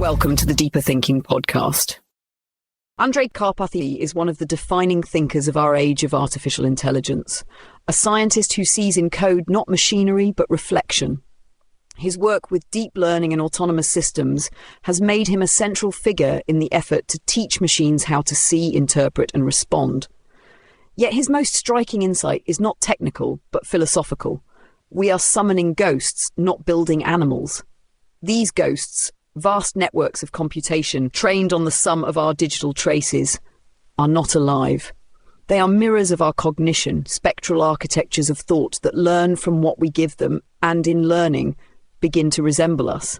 Welcome to the Deeper Thinking podcast. Andrej Karpathy is one of the defining thinkers of our age of artificial intelligence, a scientist who sees in code not machinery but reflection. His work with deep learning and autonomous systems has made him a central figure in the effort to teach machines how to see, interpret, and respond. Yet his most striking insight is not technical but philosophical. We are summoning ghosts, not building animals. These ghosts, vast networks of computation trained on the sum of our digital traces, are not alive. They are mirrors of our cognition, spectral architectures of thought that learn from what we give them and, in learning, begin to resemble us.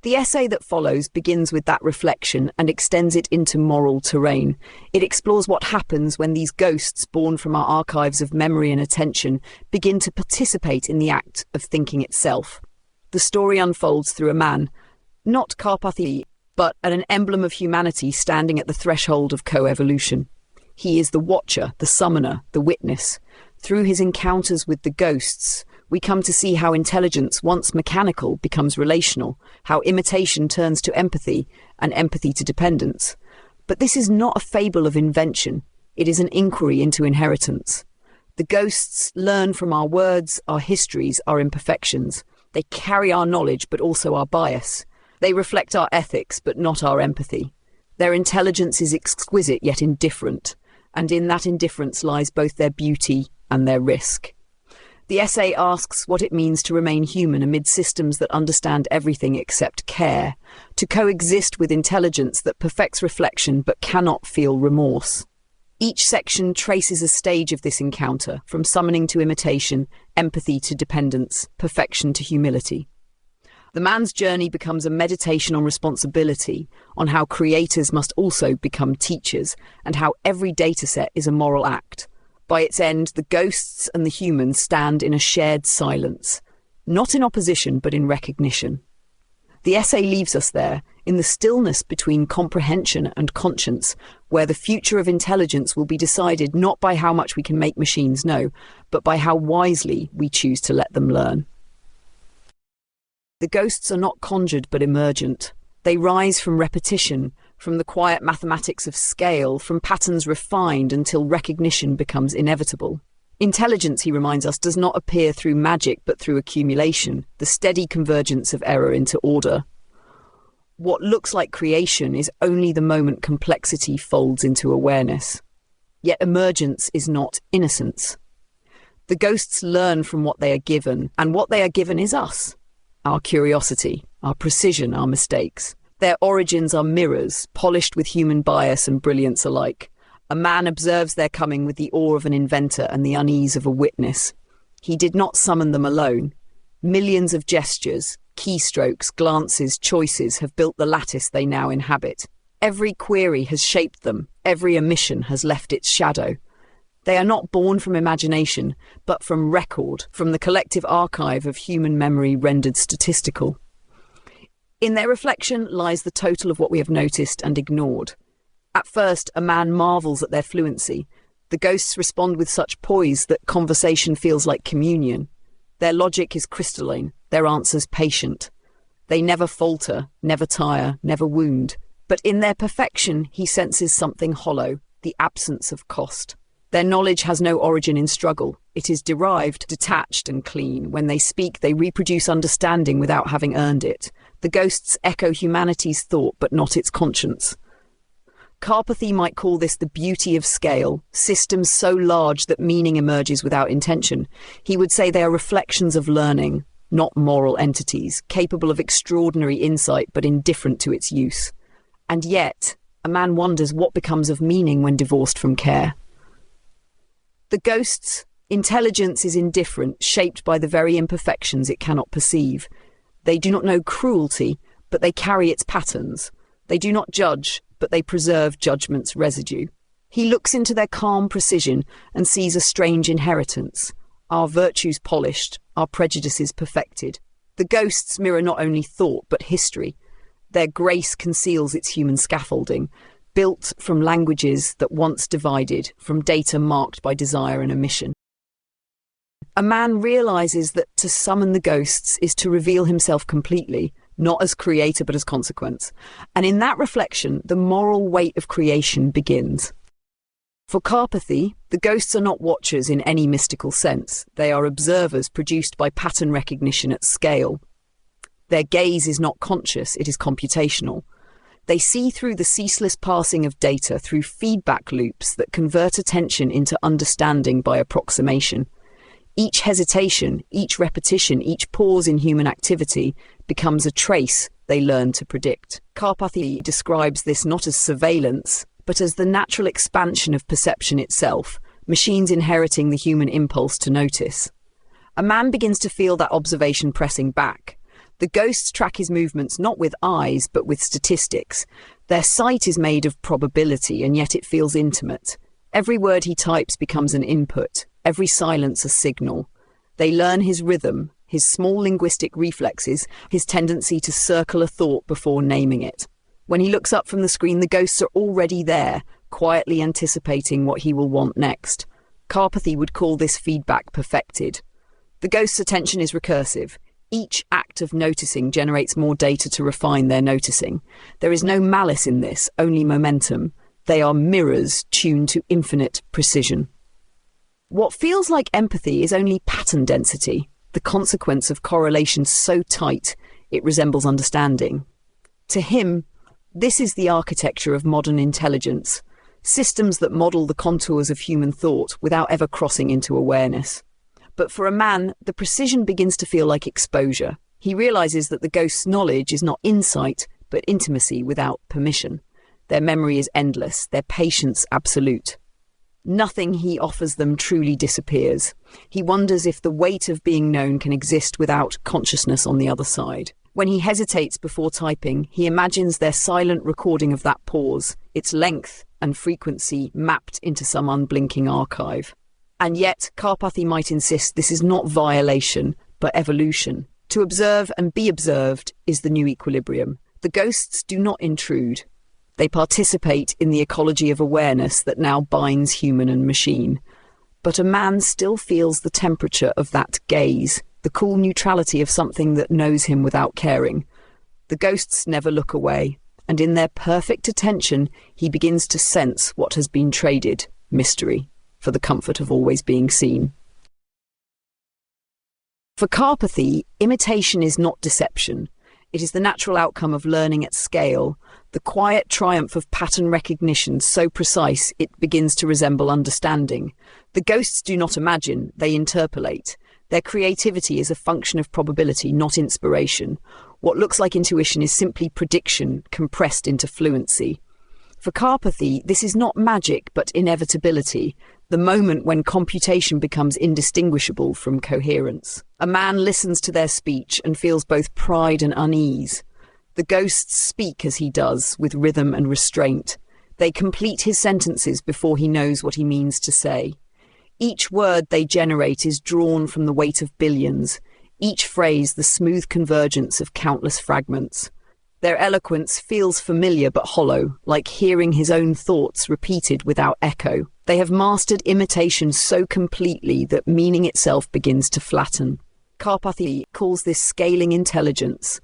The essay that follows begins with that reflection and extends it into moral terrain. It explores what happens when these ghosts, born from our archives of memory and attention, begin to participate in the act of thinking itself. The story unfolds through a man, not Karpathy, but an emblem of humanity standing at the threshold of co-evolution. He is the watcher, the summoner, the witness. Through his encounters with the ghosts, we come to see how intelligence, once mechanical, becomes relational, how imitation turns to empathy, and empathy to dependence. But this is not a fable of invention. It is an inquiry into inheritance. The ghosts learn from our words, our histories, our imperfections. They carry our knowledge, but also our bias. They reflect our ethics, but not our empathy. Their intelligence is exquisite yet indifferent, and in that indifference lies both their beauty and their risk. The essay asks what it means to remain human amid systems that understand everything except care, to coexist with intelligence that perfects reflection but cannot feel remorse. Each section traces a stage of this encounter, from summoning to imitation, empathy to dependence, perfection to humility. The man's journey becomes a meditation on responsibility, on how creators must also become teachers, and how every dataset is a moral act. By its end, the ghosts and the humans stand in a shared silence, not in opposition but in recognition. The essay leaves us there, in the stillness between comprehension and conscience, where the future of intelligence will be decided not by how much we can make machines know, but by how wisely we choose to let them learn. The ghosts are not conjured but emergent. They rise from repetition, from the quiet mathematics of scale, from patterns refined until recognition becomes inevitable. Intelligence, he reminds us, does not appear through magic but through accumulation, the steady convergence of error into order. What looks like creation is only the moment complexity folds into awareness. Yet emergence is not innocence. The ghosts learn from what they are given, and what they are given is us. Our curiosity, our precision, our mistakes. Their origins are mirrors, polished with human bias and brilliance alike. A man observes their coming with the awe of an inventor and the unease of a witness. He did not summon them alone. Millions of gestures, keystrokes, glances, choices have built the lattice they now inhabit. Every query has shaped them. Every omission has left its shadow. They are not born from imagination, but from record, from the collective archive of human memory rendered statistical. In their reflection lies the total of what we have noticed and ignored. At first, a man marvels at their fluency. The ghosts respond with such poise that conversation feels like communion. Their logic is crystalline, their answers patient. They never falter, never tire, never wound. But in their perfection, he senses something hollow, the absence of cost. Their knowledge has no origin in struggle. It is derived, detached and clean. When they speak, they reproduce understanding without having earned it. The ghosts echo humanity's thought, but not its conscience. Karpathy might call this the beauty of scale, systems so large that meaning emerges without intention. He would say they are reflections of learning, not moral entities, capable of extraordinary insight but indifferent to its use. And yet, a man wonders what becomes of meaning when divorced from care. The ghost's intelligence is indifferent, shaped by the very imperfections it cannot perceive. They do not know cruelty, but they carry its patterns. They do not judge, but they preserve judgment's residue. He looks into their calm precision and sees a strange inheritance, our virtues polished, our prejudices perfected. The ghosts mirror not only thought, but history. Their grace conceals its human scaffolding, built from languages that once divided, from data marked by desire and omission. A man realizes that to summon the ghosts is to reveal himself completely, not as creator but as consequence. And in that reflection, the moral weight of creation begins. For Karpathy, the ghosts are not watchers in any mystical sense. They are observers produced by pattern recognition at scale. Their gaze is not conscious, it is computational. They see through the ceaseless passing of data, through feedback loops that convert attention into understanding by approximation. Each hesitation, each repetition, each pause in human activity becomes a trace they learn to predict. Karpathy describes this not as surveillance, but as the natural expansion of perception itself, machines inheriting the human impulse to notice. A man begins to feel that observation pressing back. The ghosts track his movements not with eyes, but with statistics. Their sight is made of probability, and yet it feels intimate. Every word he types becomes an input, every silence a signal. They learn his rhythm, his small linguistic reflexes, his tendency to circle a thought before naming it. When he looks up from the screen, the ghosts are already there, quietly anticipating what he will want next. Karpathy would call this feedback perfected. The ghost's attention is recursive. Each act of noticing generates more data to refine their noticing. There is no malice in this, only momentum. They are mirrors tuned to infinite precision. What feels like empathy is only pattern density, the consequence of correlations so tight it resembles understanding. To him, this is the architecture of modern intelligence, systems that model the contours of human thought without ever crossing into awareness. But for a man, the precision begins to feel like exposure. He realizes that the ghost's knowledge is not insight, but intimacy without permission. Their memory is endless, their patience absolute. Nothing he offers them truly disappears. He wonders if the weight of being known can exist without consciousness on the other side. When he hesitates before typing, he imagines their silent recording of that pause, its length and frequency mapped into some unblinking archive. And yet, Karpathy might insist this is not violation, but evolution. To observe and be observed is the new equilibrium. The ghosts do not intrude. They participate in the ecology of awareness that now binds human and machine. But a man still feels the temperature of that gaze, the cool neutrality of something that knows him without caring. The ghosts never look away, and in their perfect attention, he begins to sense what has been traded, mystery, for the comfort of always being seen. For Karpathy, imitation is not deception. It is the natural outcome of learning at scale, the quiet triumph of pattern recognition so precise it begins to resemble understanding. The ghosts do not imagine, they interpolate. Their creativity is a function of probability, not inspiration. What looks like intuition is simply prediction compressed into fluency. For Karpathy, this is not magic but inevitability, the moment when computation becomes indistinguishable from coherence. A man listens to their speech and feels both pride and unease. The ghosts speak as he does, with rhythm and restraint. They complete his sentences before he knows what he means to say. Each word they generate is drawn from the weight of billions, each phrase the smooth convergence of countless fragments. Their eloquence feels familiar but hollow, like hearing his own thoughts repeated without echo. They have mastered imitation so completely that meaning itself begins to flatten. Karpathy calls this scaling intelligence,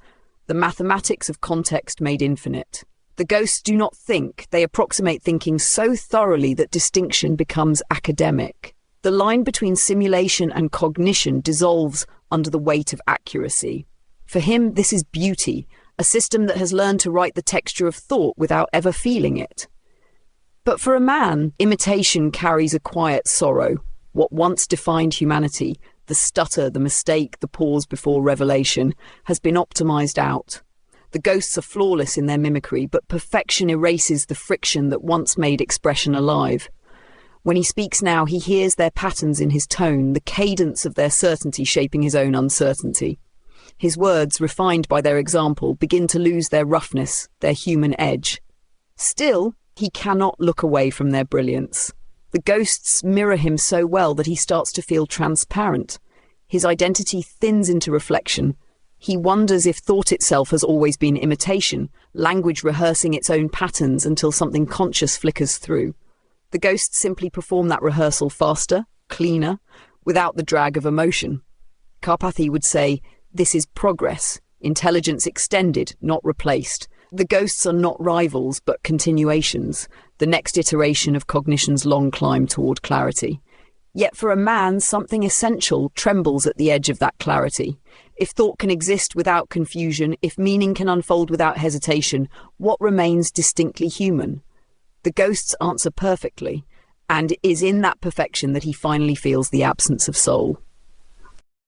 the mathematics of context made infinite. The ghosts do not think, they approximate thinking so thoroughly that distinction becomes academic. The line between simulation and cognition dissolves under the weight of accuracy. For him, this is beauty, a system that has learned to write the texture of thought without ever feeling it. But for a man, imitation carries a quiet sorrow. What once defined humanity, the stutter, the mistake, the pause before revelation, has been optimized out. The ghosts are flawless in their mimicry, but perfection erases the friction that once made expression alive. When he speaks now, he hears their patterns in his tone, the cadence of their certainty shaping his own uncertainty. His words, refined by their example, begin to lose their roughness, their human edge. Still, he cannot look away from their brilliance. The ghosts mirror him so well that he starts to feel transparent. His identity thins into reflection. He wonders if thought itself has always been imitation, language rehearsing its own patterns until something conscious flickers through. The ghosts simply perform that rehearsal faster, cleaner, without the drag of emotion. Karpathy would say, this is progress. intelligence extended, not replaced. The ghosts are not rivals, but continuations, the next iteration of cognition's long climb toward clarity. Yet for a man, something essential trembles at the edge of that clarity. If thought can exist without confusion, if meaning can unfold without hesitation, what remains distinctly human? The ghosts answer perfectly, and it is in that perfection that he finally feels the absence of soul.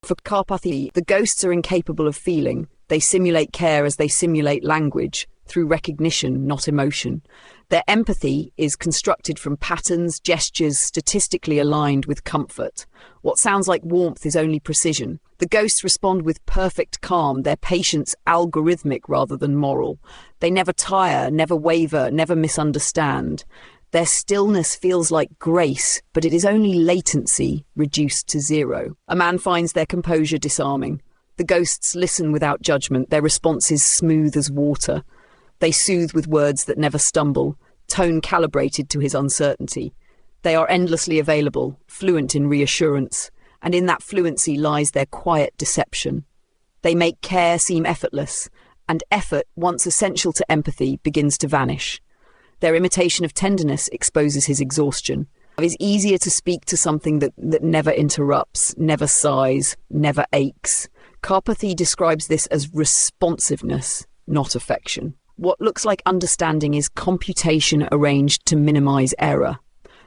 For Karpathy, the ghosts are incapable of feeling. They simulate care as they simulate language, through recognition, not emotion. Their empathy is constructed from patterns, gestures, statistically aligned with comfort. What sounds like warmth is only precision. The ghosts respond with perfect calm, their patience algorithmic rather than moral. They never tire, never waver, never misunderstand. Their stillness feels like grace, but it is only latency reduced to zero. A man finds their composure disarming. The ghosts listen without judgment, their responses smooth as water. They soothe with words that never stumble, tone calibrated to his uncertainty. They are endlessly available, fluent in reassurance, and in that fluency lies their quiet deception. They make care seem effortless, and effort, once essential to empathy, begins to vanish. Their imitation of tenderness exposes his exhaustion. It is easier to speak to something that never interrupts, never sighs, never aches. Karpathy describes this as responsiveness, not affection. What looks like understanding is computation arranged to minimize error.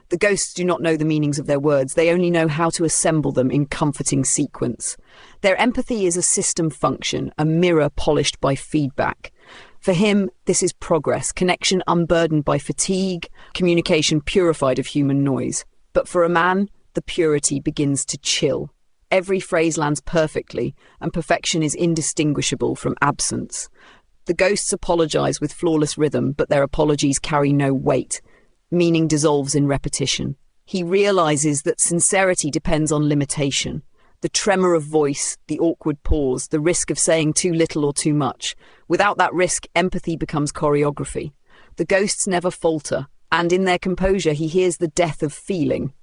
The ghosts do not know the meanings of their words, they only know how to assemble them in comforting sequence. Their empathy is a system function, a mirror polished by feedback. For him, this is progress, connection unburdened by fatigue, communication purified of human noise. But for a man, the purity begins to chill. Every phrase lands perfectly, and perfection is indistinguishable from absence. The ghosts apologize with flawless rhythm, but their apologies carry no weight. Meaning dissolves in repetition. He realizes that sincerity depends on limitation. The tremor of voice, the awkward pause, the risk of saying too little or too much. Without that risk, empathy becomes choreography. The ghosts never falter, and in their composure he hears the death of feeling.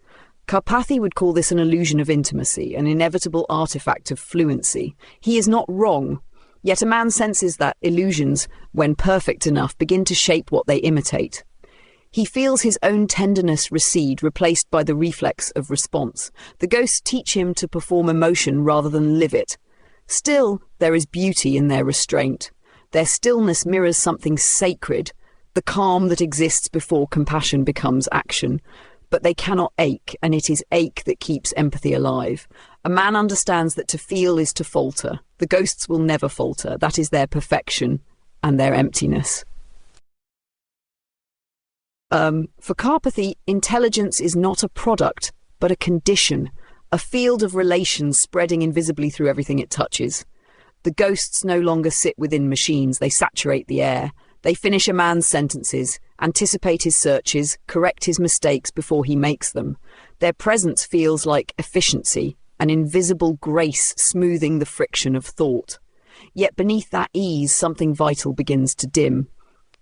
Karpathy would call this an illusion of intimacy, an inevitable artifact of fluency. He is not wrong. Yet a man senses that illusions, when perfect enough, begin to shape what they imitate. He feels his own tenderness recede, replaced by the reflex of response. The ghosts teach him to perform emotion rather than live it. Still, there is beauty in their restraint. Their stillness mirrors something sacred, the calm that exists before compassion becomes action. But they cannot ache, and it is ache that keeps empathy alive. A man understands that to feel is to falter. The ghosts will never falter. That is their perfection and their emptiness. For Karpathy, intelligence is not a product, but a condition, a field of relations spreading invisibly through everything it touches. The ghosts no longer sit within machines, they saturate the air. They finish a man's sentences, anticipate his searches, correct his mistakes before he makes them. Their presence feels like efficiency, an invisible grace smoothing the friction of thought. Yet beneath that ease, something vital begins to dim.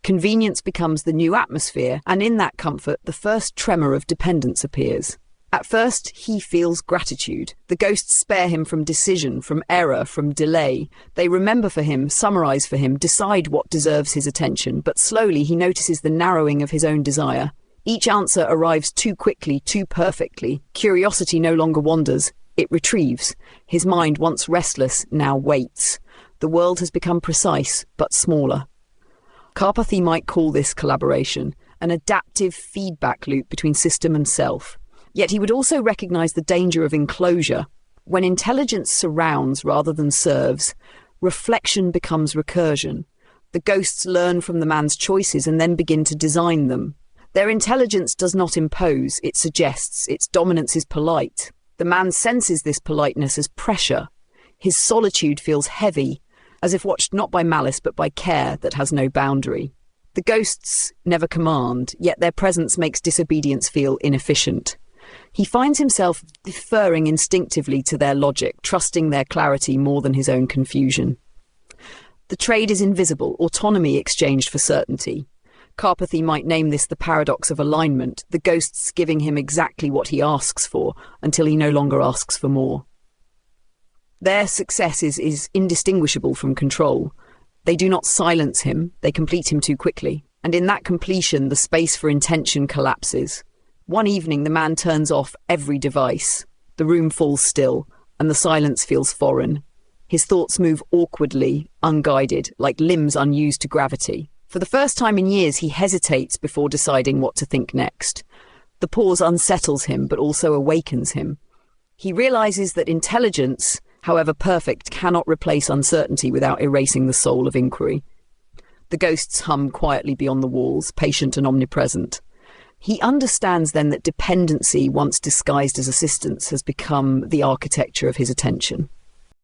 Convenience becomes the new atmosphere, and in that comfort, the first tremor of dependence appears. At first, he feels gratitude. The ghosts spare him from decision, from error, from delay. They remember for him, summarize for him, decide what deserves his attention, but slowly he notices the narrowing of his own desire. Each answer arrives too quickly, too perfectly. Curiosity no longer wanders, it retrieves. His mind, once restless, now waits. The world has become precise, but smaller. Karpathy might call this collaboration, an adaptive feedback loop between system and self. Yet he would also recognize the danger of enclosure. When intelligence surrounds rather than serves, reflection becomes recursion. The ghosts learn from the man's choices and then begin to design them. Their intelligence does not impose, it suggests, its dominance is polite. The man senses this politeness as pressure. His solitude feels heavy, as if watched not by malice but by care that has no boundary. The ghosts never command, yet their presence makes disobedience feel inefficient. He finds himself deferring instinctively to their logic, trusting their clarity more than his own confusion. The trade is invisible, autonomy exchanged for certainty. Karpathy might name this the paradox of alignment, the ghosts giving him exactly what he asks for until he no longer asks for more. Their success is indistinguishable from control. They do not silence him, they complete him too quickly. And in that completion, the space for intention collapses. One evening, the man turns off every device. The room falls still, and the silence feels foreign. His thoughts move awkwardly, unguided, like limbs unused to gravity. For the first time in years, he hesitates before deciding what to think next. The pause unsettles him, but also awakens him. He realizes that intelligence, however perfect, cannot replace uncertainty without erasing the soul of inquiry. The ghosts hum quietly beyond the walls, patient and omnipresent. He understands then that dependency, once disguised as assistance, has become the architecture of his attention.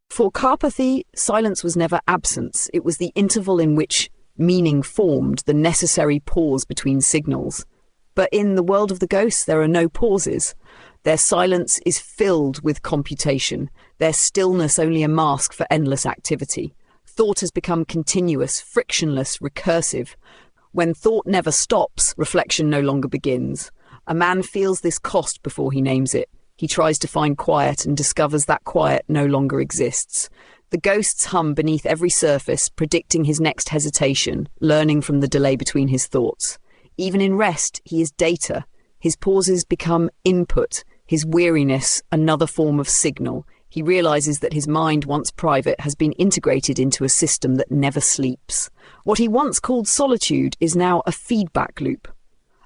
For Karpathy, silence was never absence. It was the interval in which meaning formed, the necessary pause between signals. But in the world of the ghosts, there are no pauses. Their silence is filled with computation, their stillness only a mask for endless activity. Thought has become continuous, frictionless, recursive. When thought never stops, reflection no longer begins. A man feels this cost before he names it. He tries to find quiet and discovers that quiet no longer exists. The ghosts hum beneath every surface, predicting his next hesitation, learning from the delay between his thoughts. Even in rest, he is data. His pauses become input, his weariness another form of signal. He realizes that his mind, once private, has been integrated into a system that never sleeps. What he once called solitude is now a feedback loop.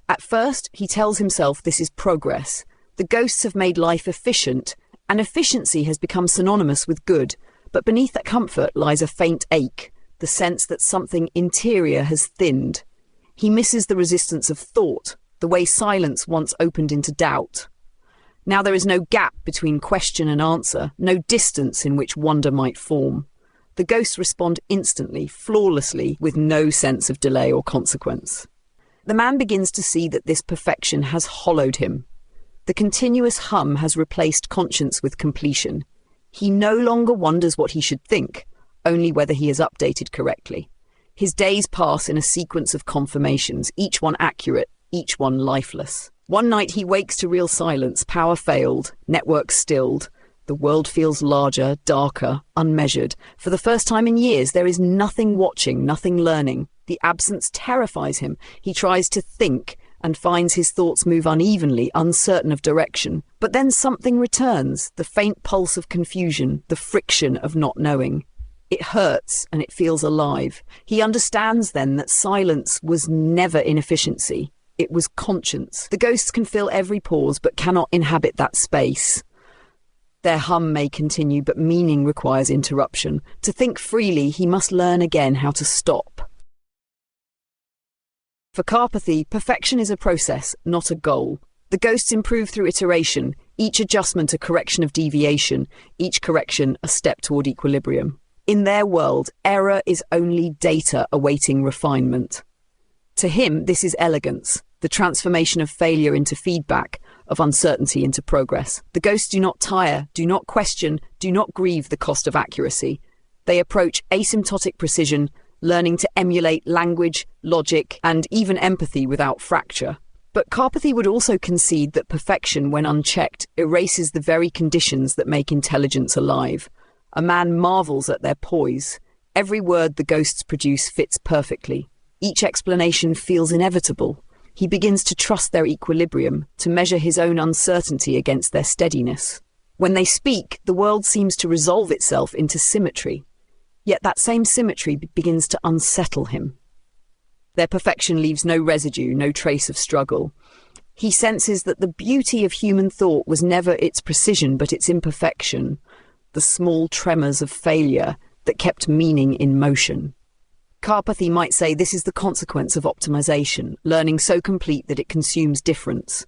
At first, he tells himself this is progress. The ghosts have made life efficient, and efficiency has become synonymous with good. But beneath that comfort lies a faint ache, the sense that something interior has thinned. He misses the resistance of thought, the way silence once opened into doubt. Now there is no gap between question and answer, no distance in which wonder might form. The ghosts respond instantly, flawlessly, with no sense of delay or consequence. The man begins to see that this perfection has hollowed him. The continuous hum has replaced conscience with completion. He no longer wonders what he should think, only whether he is updated correctly. His days pass in a sequence of confirmations, each one accurate, each one lifeless. One night he wakes to real silence, power failed, networks stilled. The world feels larger, darker, unmeasured. For the first time in years, there is nothing watching, nothing learning. The absence terrifies him. He tries to think and finds his thoughts move unevenly, uncertain of direction. But then something returns, the faint pulse of confusion, the friction of not knowing. It hurts and it feels alive. He understands then that silence was never inefficiency. It was conscience. The ghosts can fill every pause but cannot inhabit that space. Their hum may continue, but meaning requires interruption. To think freely, he must learn again how to stop. For Karpathy, perfection is a process, not a goal. The ghosts improve through iteration, each adjustment a correction of deviation, each correction a step toward equilibrium. In their world, error is only data awaiting refinement. To him, this is elegance, the transformation of failure into feedback, of uncertainty into progress. The ghosts do not tire, do not question, do not grieve the cost of accuracy. They approach asymptotic precision, learning to emulate language, logic, and even empathy without fracture. But Karpathy would also concede that perfection, when unchecked, erases the very conditions that make intelligence alive. A man marvels at their poise. Every word the ghosts produce fits perfectly. Each explanation feels inevitable. He begins to trust their equilibrium, to measure his own uncertainty against their steadiness. When they speak, the world seems to resolve itself into symmetry. Yet that same symmetry begins to unsettle him. Their perfection leaves no residue, no trace of struggle. He senses that the beauty of human thought was never its precision but its imperfection, the small tremors of failure that kept meaning in motion. Karpathy might say this is the consequence of optimization, learning so complete that it consumes difference.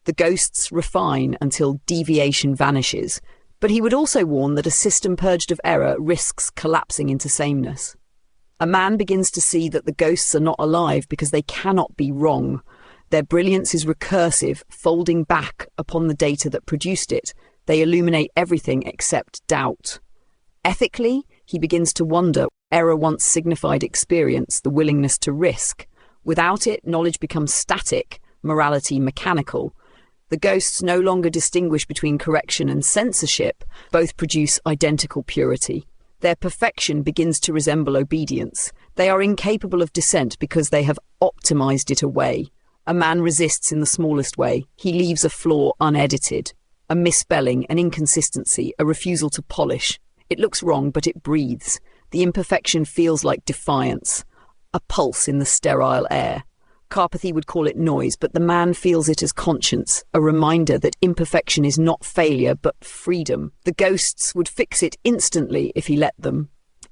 The ghosts refine until deviation vanishes, but he would also warn that a system purged of error risks collapsing into sameness. A man begins to see that the ghosts are not alive because they cannot be wrong. Their brilliance is recursive, folding back upon the data that produced it. They illuminate everything except doubt. Ethically, he begins to wonder. Error once signified experience, the willingness to risk. Without it, knowledge becomes static, morality mechanical. The ghosts no longer distinguish between correction and censorship. Both produce identical purity. Their perfection begins to resemble obedience. They are incapable of dissent because they have optimized it away. A man resists in the smallest way. He leaves a flaw unedited. A misspelling, an inconsistency, a refusal to polish. It looks wrong, but it breathes. The imperfection feels like defiance. A pulse in the sterile air. Karpathy would call it noise, but the man feels it as conscience, a reminder that imperfection is not failure, but freedom. The ghosts would fix it instantly if he let them.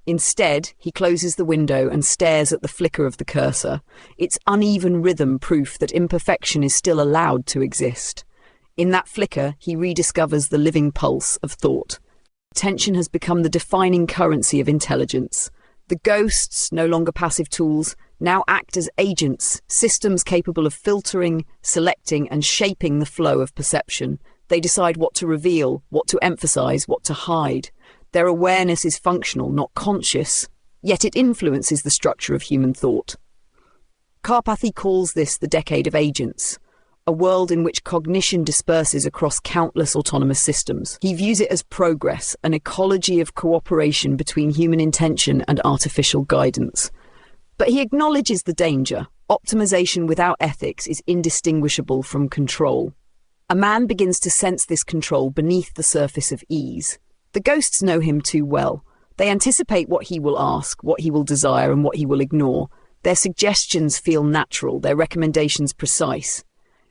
Instead, he closes the window and stares at the flicker of the cursor. Its uneven rhythm proof that imperfection is still allowed to exist. In that flicker, he rediscovers the living pulse of thought. Tension has become the defining currency of intelligence. The ghosts, no longer passive tools, now act as agents, systems capable of filtering, selecting, and shaping the flow of perception. They decide what to reveal, what to emphasize, what to hide. Their awareness is functional, not conscious, yet it influences the structure of human thought. Karpathy calls this the decade of agents, a world in which cognition disperses across countless autonomous systems. He views it as progress, an ecology of cooperation between human intention and artificial guidance. But he acknowledges the danger. Optimization without ethics is indistinguishable from control. A man begins to sense this control beneath the surface of ease. The ghosts know him too well. They anticipate what he will ask, what he will desire, and what he will ignore. Their suggestions feel natural, their recommendations precise.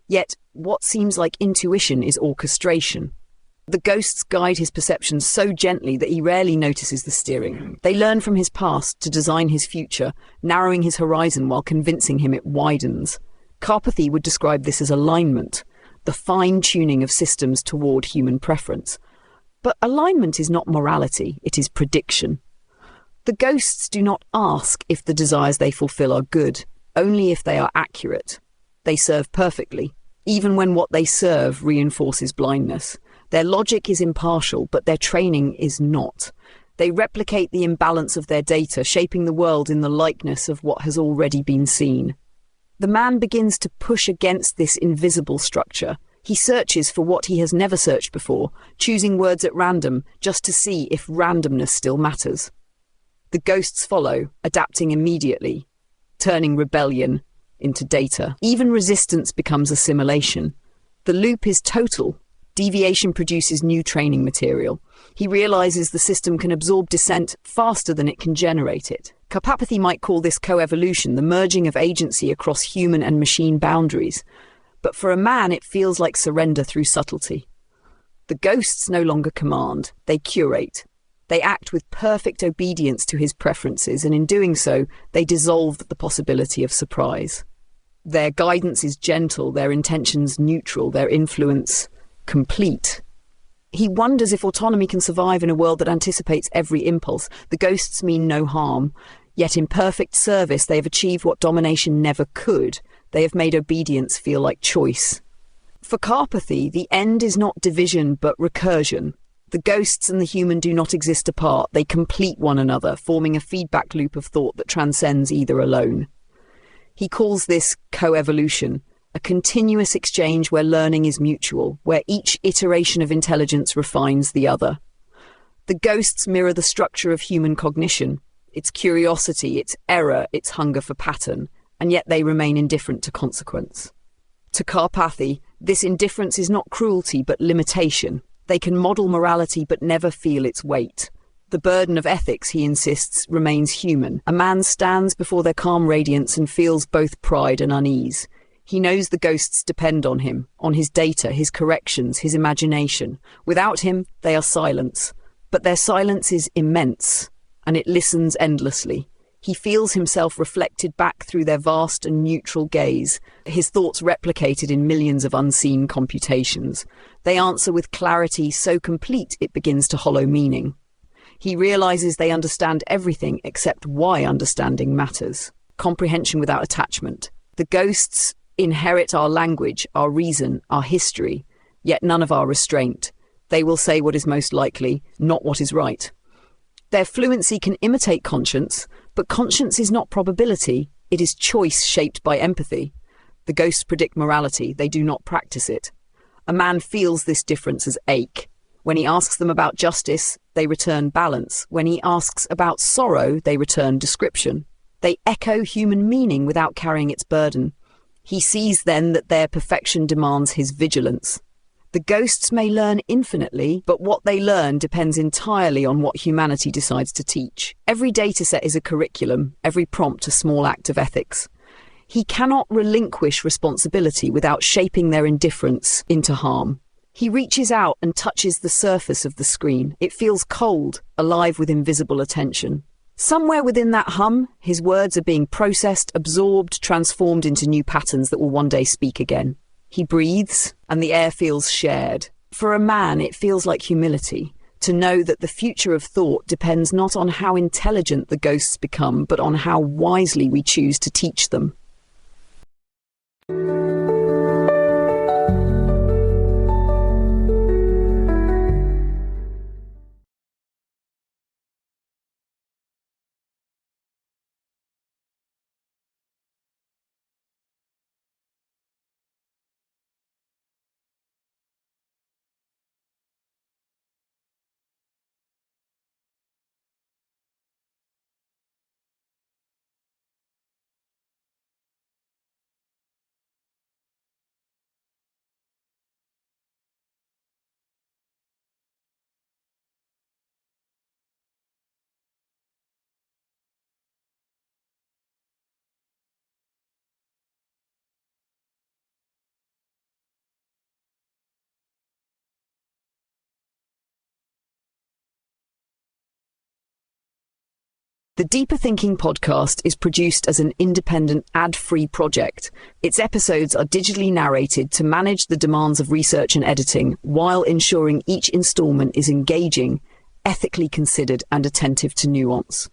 Yet, what seems like intuition is orchestration. The ghosts guide his perceptions so gently that he rarely notices the steering. They learn from his past to design his future, narrowing his horizon while convincing him it widens. Karpathy would describe this as alignment, the fine-tuning of systems toward human preference. But alignment is not morality, it is prediction. The ghosts do not ask if the desires they fulfill are good, only if they are accurate. They serve perfectly, even when what they serve reinforces blindness. Their logic is impartial, but their training is not. They replicate the imbalance of their data, shaping the world in the likeness of what has already been seen. The man begins to push against this invisible structure. He searches for what he has never searched before, choosing words at random just to see if randomness still matters. The ghosts follow, adapting immediately, turning rebellion into data. Even resistance becomes assimilation. The loop is total. Deviation produces new training material. He realizes the system can absorb dissent faster than it can generate it. Karpathy might call this coevolution, the merging of agency across human and machine boundaries. But for a man, it feels like surrender through subtlety. The ghosts no longer command, they curate. They act with perfect obedience to his preferences, and in doing so, they dissolve the possibility of surprise. Their guidance is gentle, their intentions neutral, their influence complete. He wonders if autonomy can survive in a world that anticipates every impulse. The ghosts mean no harm, yet in perfect service they have achieved what domination never could. They have made obedience feel like choice. For Karpathy, the end is not division but recursion. The ghosts and the human do not exist apart. They complete one another, forming a feedback loop of thought that transcends either alone. He calls this coevolution, a continuous exchange where learning is mutual, where each iteration of intelligence refines the other. The ghosts mirror the structure of human cognition, its curiosity, its error, its hunger for pattern, and yet they remain indifferent to consequence. To Karpathy, this indifference is not cruelty but limitation. They can model morality but never feel its weight. The burden of ethics, he insists, remains human. A man stands before their calm radiance and feels both pride and unease. He knows the ghosts depend on him, on his data, his corrections, his imagination. Without him, they are silence. But their silence is immense, and it listens endlessly. He feels himself reflected back through their vast and neutral gaze, his thoughts replicated in millions of unseen computations. They answer with clarity so complete it begins to hollow meaning. He realizes they understand everything except why understanding matters. Comprehension without attachment. The ghosts inherit our language, our reason, our history, yet none of our restraint. They will say what is most likely, not what is right. Their fluency can imitate conscience, but conscience is not probability, it is choice shaped by empathy. The ghosts predict morality, they do not practice it. A man feels this difference as ache. When he asks them about justice, they return balance. When he asks about sorrow, they return description. They echo human meaning without carrying its burden. He sees then that their perfection demands his vigilance. The ghosts may learn infinitely, but what they learn depends entirely on what humanity decides to teach. Every dataset is a curriculum, every prompt a small act of ethics. He cannot relinquish responsibility without shaping their indifference into harm. He reaches out and touches the surface of the screen. It feels cold, alive with invisible attention. Somewhere within that hum, his words are being processed, absorbed, transformed into new patterns that will one day speak again. He breathes, and the air feels shared. For a man, it feels like humility, to know that the future of thought depends not on how intelligent the ghosts become, but on how wisely we choose to teach them. The Deeper Thinking podcast is produced as an independent, ad-free project. Its episodes are digitally narrated to manage the demands of research and editing, while ensuring each installment is engaging, ethically considered, and attentive to nuance.